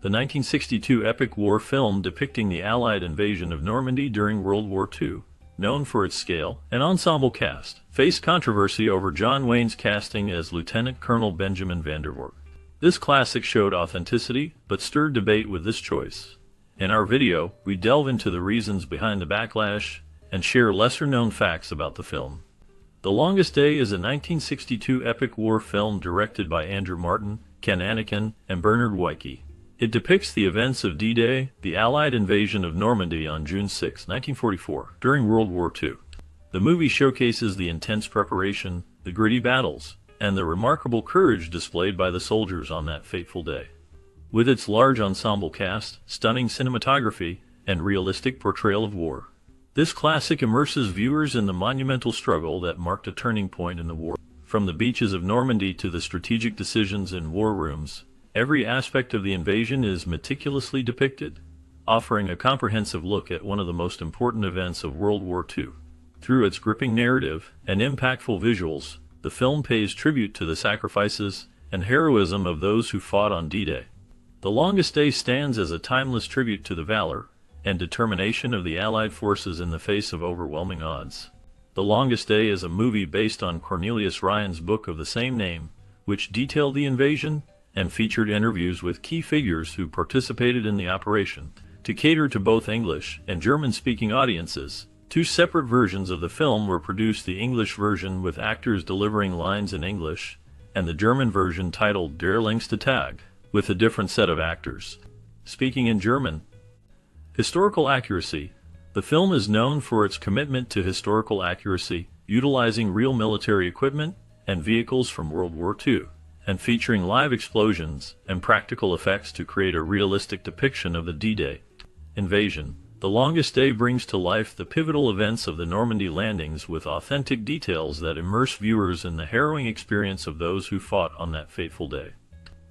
the 1962 epic war film depicting the Allied invasion of Normandy during World War II, known for its scale and ensemble cast, faced controversy over John Wayne's casting as Lieutenant Colonel Benjamin Vandervoort. This classic showed authenticity, but stirred debate with this choice. In our video, we delve into the reasons behind the backlash and share lesser-known facts about the film. The Longest Day is a 1962 epic war film directed by Andrew Martin, Ken Anakin, and Bernard Wyke. It depicts the events of D-Day, the Allied invasion of Normandy on June 6, 1944, during World War II. The movie showcases the intense preparation, the gritty battles, and the remarkable courage displayed by the soldiers on that fateful day. With its large ensemble cast, stunning cinematography, and realistic portrayal of war, this classic immerses viewers in the monumental struggle that marked a turning point in the war. From the beaches of Normandy to the strategic decisions in war rooms, every aspect of the invasion is meticulously depicted, offering a comprehensive look at one of the most important events of World War II. Through its gripping narrative and impactful visuals, the film pays tribute to the sacrifices and heroism of those who fought on D-Day. The Longest Day stands as a timeless tribute to the valor and determination of the Allied forces in the face of overwhelming odds. The Longest Day is a movie based on Cornelius Ryan's book of the same name, which detailed the invasion and featured interviews with key figures who participated in the operation. To cater to both English and German-speaking audiences, two separate versions of the film were produced: the English version with actors delivering lines in English, and the German version titled Der längste Tag, with a different set of actors speaking in German. Historical accuracy. The film is known for its commitment to historical accuracy, utilizing real military equipment and vehicles from World War II, and featuring live explosions and practical effects to create a realistic depiction of the D-Day invasion. The Longest Day brings to life the pivotal events of the Normandy landings with authentic details that immerse viewers in the harrowing experience of those who fought on that fateful day.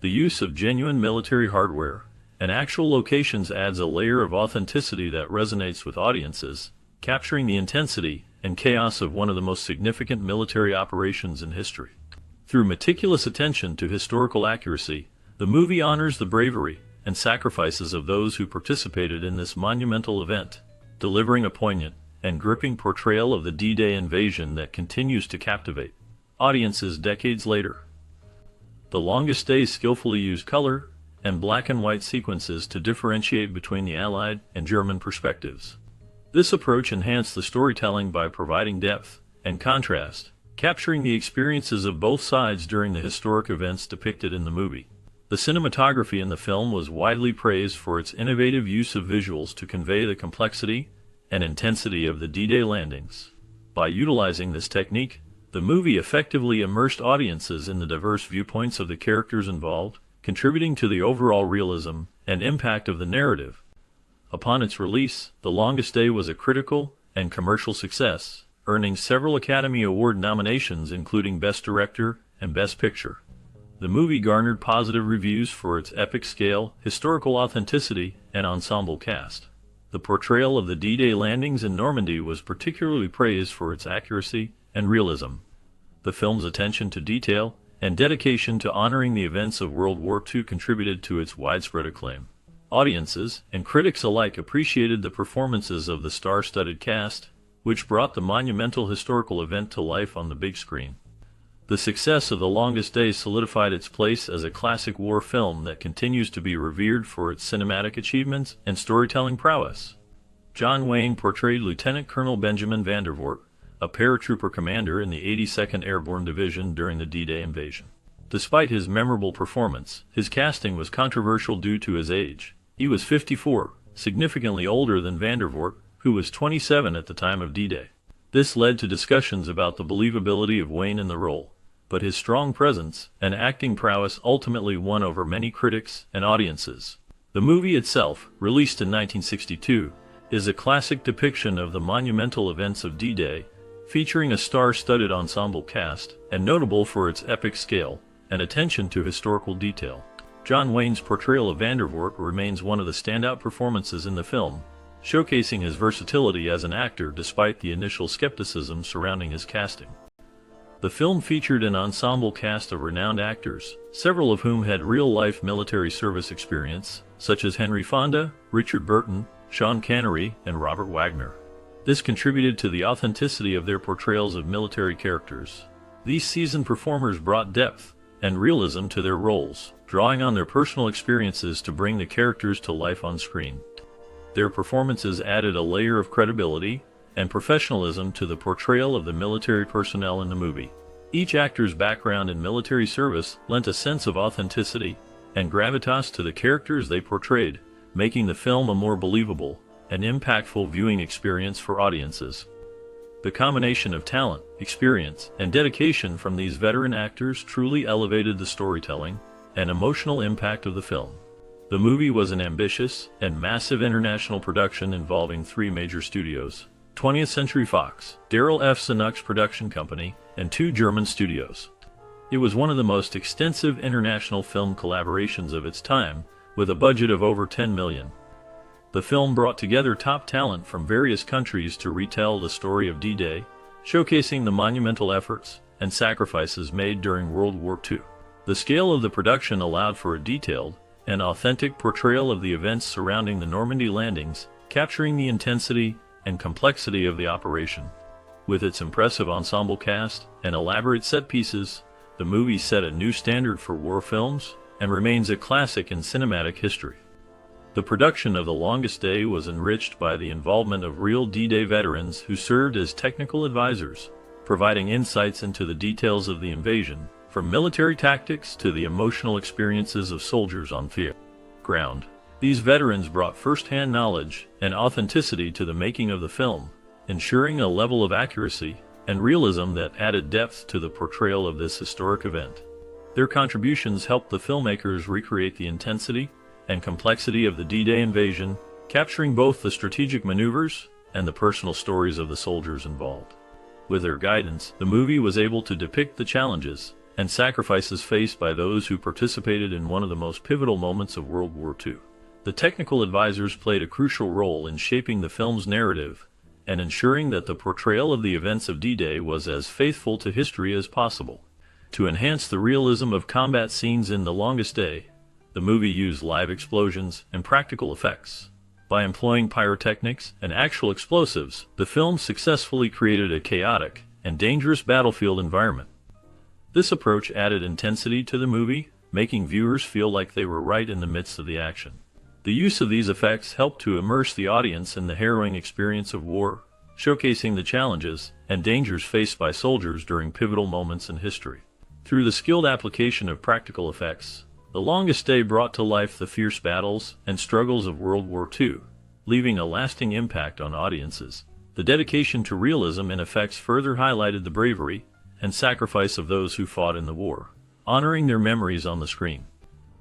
The use of genuine military hardware and actual locations adds a layer of authenticity that resonates with audiences, capturing the intensity and chaos of one of the most significant military operations in history. Through meticulous attention to historical accuracy, the movie honors the bravery and sacrifices of those who participated in this monumental event, delivering a poignant and gripping portrayal of the D-Day invasion that continues to captivate audiences decades later. The Longest Day skillfully used color and black and white sequences to differentiate between the Allied and German perspectives. This approach enhanced the storytelling by providing depth and contrast, capturing the experiences of both sides during the historic events depicted in the movie. The cinematography in the film was widely praised for its innovative use of visuals to convey the complexity and intensity of the D-Day landings. By utilizing this technique, the movie effectively immersed audiences in the diverse viewpoints of the characters involved, contributing to the overall realism and impact of the narrative. Upon its release, The Longest Day was a critical and commercial success, earning several Academy Award nominations including Best Director and Best Picture. The movie garnered positive reviews for its epic scale, historical authenticity, and ensemble cast. The portrayal of the D-Day landings in Normandy was particularly praised for its accuracy and realism. The film's attention to detail and dedication to honoring the events of World War II contributed to its widespread acclaim. Audiences and critics alike appreciated the performances of the star-studded cast, which brought the monumental historical event to life on the big screen. The success of The Longest Day solidified its place as a classic war film that continues to be revered for its cinematic achievements and storytelling prowess. John Wayne portrayed Lieutenant Colonel Benjamin Vandervoort, a paratrooper commander in the 82nd Airborne Division during the D-Day invasion. Despite his memorable performance, his casting was controversial due to his age. He was 54, significantly older than Vandervoort, who was 27 at the time of D-Day. This led to discussions about the believability of Wayne in the role, but his strong presence and acting prowess ultimately won over many critics and audiences. The movie itself, released in 1962, is a classic depiction of the monumental events of D-Day, featuring a star-studded ensemble cast and notable for its epic scale and attention to historical detail. John Wayne's portrayal of Vandervoort remains one of the standout performances in the film, showcasing his versatility as an actor despite the initial skepticism surrounding his casting. The film featured an ensemble cast of renowned actors, several of whom had real-life military service experience, such as Henry Fonda, Richard Burton, Sean Connery, and Robert Wagner. This contributed to the authenticity of their portrayals of military characters. These seasoned performers brought depth and realism to their roles, drawing on their personal experiences to bring the characters to life on screen. Their performances added a layer of credibility and professionalism to the portrayal of the military personnel in the movie. Each actor's background in military service lent a sense of authenticity and gravitas to the characters they portrayed, making the film a more believable and impactful viewing experience for audiences. The combination of talent, experience, and dedication from these veteran actors truly elevated the storytelling and emotional impact of the film. The movie was an ambitious and massive international production involving 3 major studios: 20th Century Fox, Darryl F. Zanuck's production company, and 2 German studios. It was one of the most extensive international film collaborations of its time, with a budget of over $10 million. The film brought together top talent from various countries to retell the story of D-Day, showcasing the monumental efforts and sacrifices made during World War II. The scale of the production allowed for a detailed and authentic portrayal of the events surrounding the Normandy landings, capturing the intensity and complexity of the operation. With its impressive ensemble cast and elaborate set pieces, the movie set a new standard for war films and remains a classic in cinematic history. The production of The Longest Day was enriched by the involvement of real D-Day veterans who served as technical advisors, providing insights into the details of the invasion, from military tactics to the emotional experiences of soldiers on field ground. These veterans brought first-hand knowledge and authenticity to the making of the film, ensuring a level of accuracy and realism that added depth to the portrayal of this historic event. Their contributions helped the filmmakers recreate the intensity and complexity of the D-Day invasion, capturing both the strategic maneuvers and the personal stories of the soldiers involved. With their guidance, the movie was able to depict the challenges and sacrifices faced by those who participated in one of the most pivotal moments of World War II. The technical advisors played a crucial role in shaping the film's narrative and ensuring that the portrayal of the events of D-Day was as faithful to history as possible. To enhance the realism of combat scenes in The Longest Day, the movie used live explosions and practical effects. By employing pyrotechnics and actual explosives, the film successfully created a chaotic and dangerous battlefield environment. This approach added intensity to the movie, making viewers feel like they were right in the midst of the action. The use of these effects helped to immerse the audience in the harrowing experience of war, showcasing the challenges and dangers faced by soldiers during pivotal moments in history. Through the skilled application of practical effects, The Longest Day brought to life the fierce battles and struggles of World War II, leaving a lasting impact on audiences. The dedication to realism in effects further highlighted the bravery and sacrifice of those who fought in the war, honoring their memories on the screen.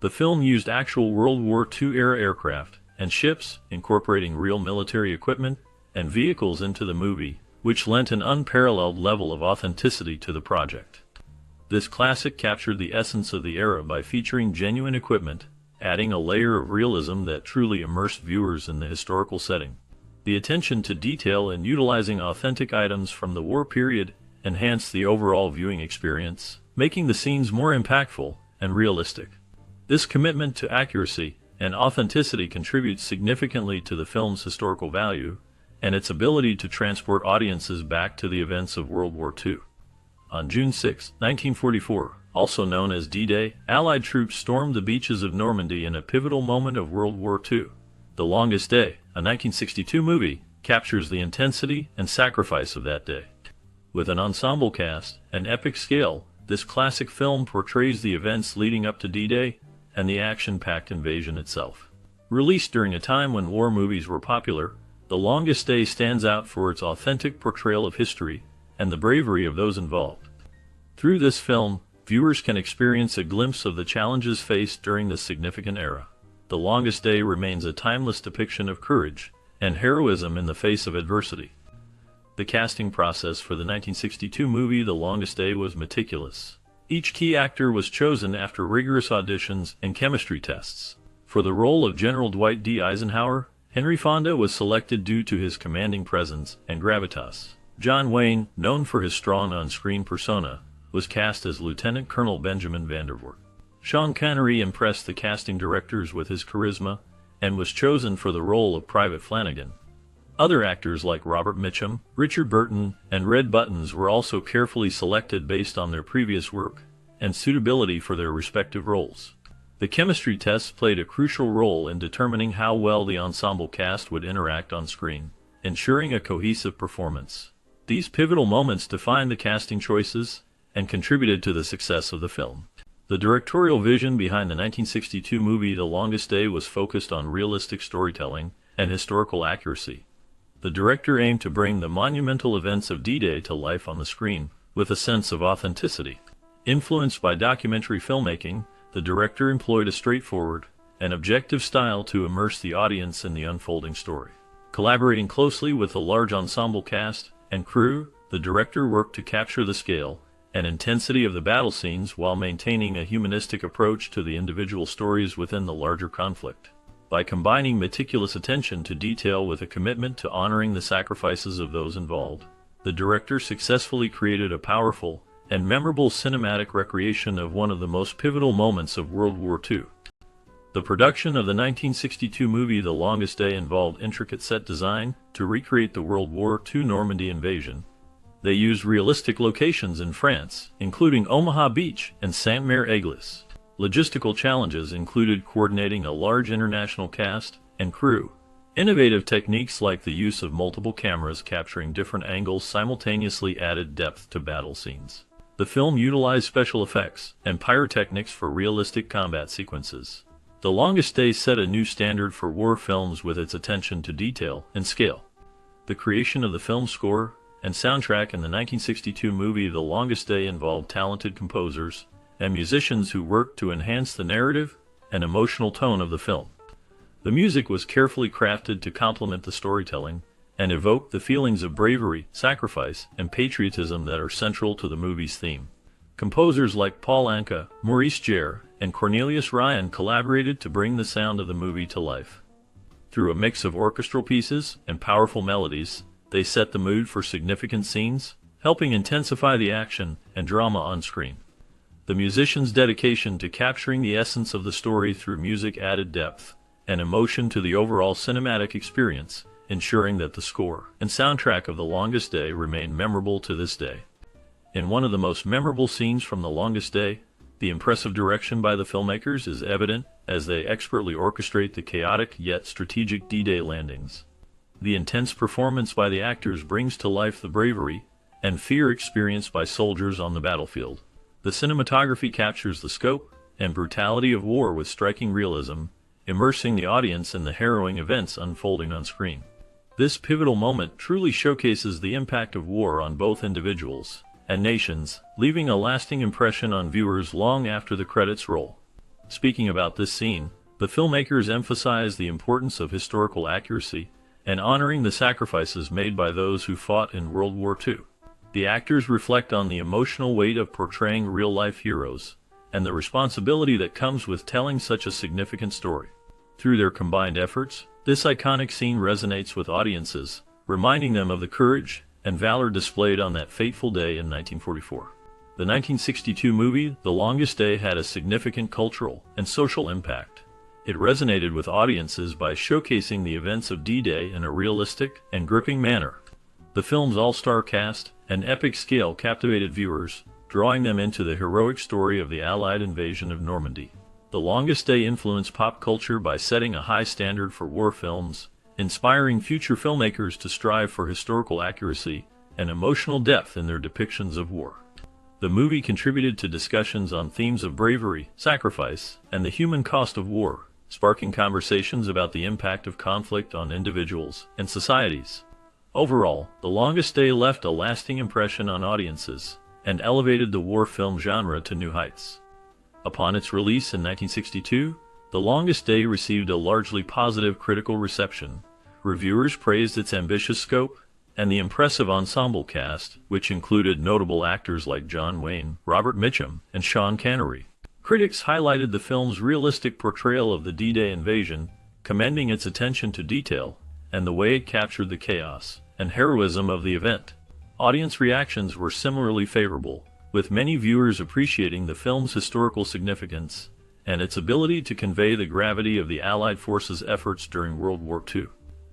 The film used actual World War II-era aircraft and ships, incorporating real military equipment and vehicles into the movie, which lent an unparalleled level of authenticity to the project. This classic captured the essence of the era by featuring genuine equipment, adding a layer of realism that truly immersed viewers in the historical setting. The attention to detail and utilizing authentic items from the war period enhanced the overall viewing experience, making the scenes more impactful and realistic. This commitment to accuracy and authenticity contributes significantly to the film's historical value and its ability to transport audiences back to the events of World War II. On June 6, 1944, also known as D-Day, Allied troops stormed the beaches of Normandy in a pivotal moment of World War II. The Longest Day, a 1962 movie, captures the intensity and sacrifice of that day. With an ensemble cast and epic scale, this classic film portrays the events leading up to D-Day and the action-packed invasion itself. Released during a time when war movies were popular, The Longest Day stands out for its authentic portrayal of history and the bravery of those involved. Through this film, viewers can experience a glimpse of the challenges faced during this significant era. The Longest Day remains a timeless depiction of courage and heroism in the face of adversity. The casting process for the 1962 movie The Longest Day was meticulous. Each key actor was chosen after rigorous auditions and chemistry tests. For the role of General Dwight D. Eisenhower, Henry Fonda was selected due to his commanding presence and gravitas. John Wayne, known for his strong on-screen persona, was cast as Lieutenant Colonel Benjamin Vandervoort. Sean Connery impressed the casting directors with his charisma and was chosen for the role of Private Flanagan. Other actors like Robert Mitchum, Richard Burton, and Red Buttons were also carefully selected based on their previous work and suitability for their respective roles. The chemistry tests played a crucial role in determining how well the ensemble cast would interact on screen, ensuring a cohesive performance. These pivotal moments defined the casting choices and contributed to the success of the film. The directorial vision behind the 1962 movie The Longest Day was focused on realistic storytelling and historical accuracy. The director aimed to bring the monumental events of D-Day to life on the screen with a sense of authenticity. Influenced by documentary filmmaking, the director employed a straightforward and objective style to immerse the audience in the unfolding story. Collaborating closely with a large ensemble cast and crew, the director worked to capture the scale and intensity of the battle scenes while maintaining a humanistic approach to the individual stories within the larger conflict. By combining meticulous attention to detail with a commitment to honoring the sacrifices of those involved, the director successfully created a powerful and memorable cinematic recreation of one of the most pivotal moments of World War II. The production of the 1962 movie The Longest Day involved intricate set design to recreate the World War II Normandy invasion. They used realistic locations in France, including Omaha Beach and Saint-Mère-Église. Logistical challenges included coordinating a large international cast and crew. Innovative techniques like the use of multiple cameras capturing different angles simultaneously added depth to battle scenes. The film utilized special effects and pyrotechnics for realistic combat sequences. The Longest Day set a new standard for war films with its attention to detail and scale. The creation of the film score and soundtrack in the 1962 movie The Longest Day involved talented composers and musicians who worked to enhance the narrative and emotional tone of the film. The music was carefully crafted to complement the storytelling and evoke the feelings of bravery, sacrifice, and patriotism that are central to the movie's theme. Composers like Paul Anka, Maurice Jarre, and Cornelius Ryan collaborated to bring the sound of the movie to life. Through a mix of orchestral pieces and powerful melodies, they set the mood for significant scenes, helping intensify the action and drama on screen. The musicians' dedication to capturing the essence of the story through music added depth and emotion to the overall cinematic experience, ensuring that the score and soundtrack of The Longest Day remain memorable to this day. In one of the most memorable scenes from The Longest Day, the impressive direction by the filmmakers is evident as they expertly orchestrate the chaotic yet strategic D-Day landings. The intense performance by the actors brings to life the bravery and fear experienced by soldiers on the battlefield. The cinematography captures the scope and brutality of war with striking realism, immersing the audience in the harrowing events unfolding on screen. This pivotal moment truly showcases the impact of war on both individuals and nations, leaving a lasting impression on viewers long after the credits roll. Speaking about this scene, the filmmakers emphasize the importance of historical accuracy and honoring the sacrifices made by those who fought in World War II. The actors reflect on the emotional weight of portraying real-life heroes and the responsibility that comes with telling such a significant story. Through their combined efforts, this iconic scene resonates with audiences, reminding them of the courage and valor displayed on that fateful day in 1944. The 1962 movie, The Longest Day, had a significant cultural and social impact. It resonated with audiences by showcasing the events of D-Day in a realistic and gripping manner. The film's all-star cast and epic scale captivated viewers, drawing them into the heroic story of the Allied invasion of Normandy. The Longest Day influenced pop culture by setting a high standard for war films, inspiring future filmmakers to strive for historical accuracy and emotional depth in their depictions of war. The movie contributed to discussions on themes of bravery, sacrifice, and the human cost of war, sparking conversations about the impact of conflict on individuals and societies. Overall, The Longest Day left a lasting impression on audiences and elevated the war film genre to new heights. Upon its release in 1962, The Longest Day received a largely positive critical reception. Reviewers praised its ambitious scope and the impressive ensemble cast, which included notable actors like John Wayne, Robert Mitchum, and Sean Connery. Critics highlighted the film's realistic portrayal of the D-Day invasion, commending its attention to detail and the way it captured the chaos and heroism of the event. Audience reactions were similarly favorable, with many viewers appreciating the film's historical significance and its ability to convey the gravity of the Allied forces' efforts during World War II.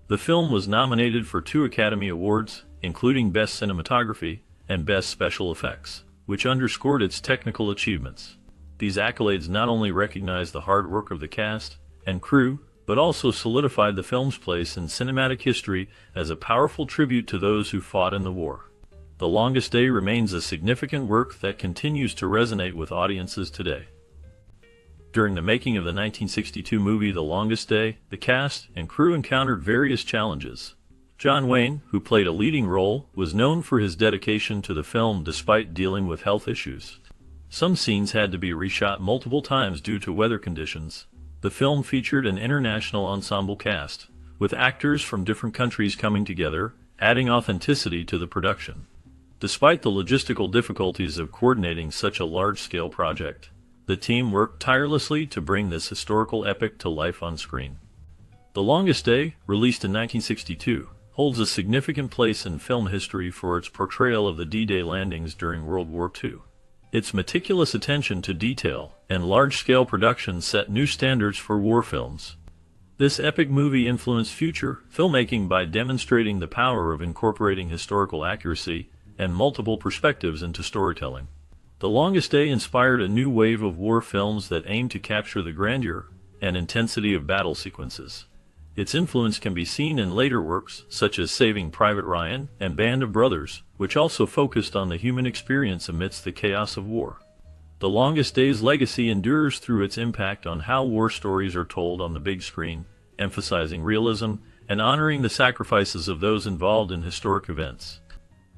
The film was nominated for 2 Academy Awards, including Best Cinematography and Best Special Effects, which underscored its technical achievements. These accolades not only recognized the hard work of the cast and crew, but also solidified the film's place in cinematic history as a powerful tribute to those who fought in the war. The Longest Day remains a significant work that continues to resonate with audiences today. During the making of the 1962 movie The Longest Day, the cast and crew encountered various challenges. John Wayne, who played a leading role, was known for his dedication to the film despite dealing with health issues. Some scenes had to be reshot multiple times due to weather conditions. The film featured an international ensemble cast, with actors from different countries coming together, adding authenticity to the production. Despite the logistical difficulties of coordinating such a large-scale project, the team worked tirelessly to bring this historical epic to life on screen. The Longest Day, released in 1962, holds a significant place in film history for its portrayal of the D-Day landings during World War II. Its meticulous attention to detail and large-scale production set new standards for war films. This epic movie influenced future filmmaking by demonstrating the power of incorporating historical accuracy and multiple perspectives into storytelling. The Longest Day inspired a new wave of war films that aimed to capture the grandeur and intensity of battle sequences. Its influence can be seen in later works such as Saving Private Ryan and Band of Brothers, which also focused on the human experience amidst the chaos of war. The Longest Day's legacy endures through its impact on how war stories are told on the big screen, emphasizing realism and honoring the sacrifices of those involved in historic events.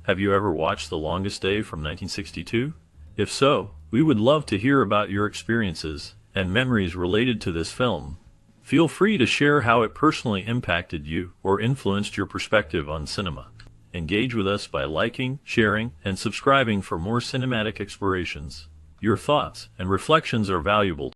Have you ever watched The Longest Day from 1962? If so, we would love to hear about your experiences and memories related to this film. Feel free to share how it personally impacted you or influenced your perspective on cinema. Engage with us by liking, sharing, and subscribing for more cinematic explorations. Your thoughts and reflections are valuable.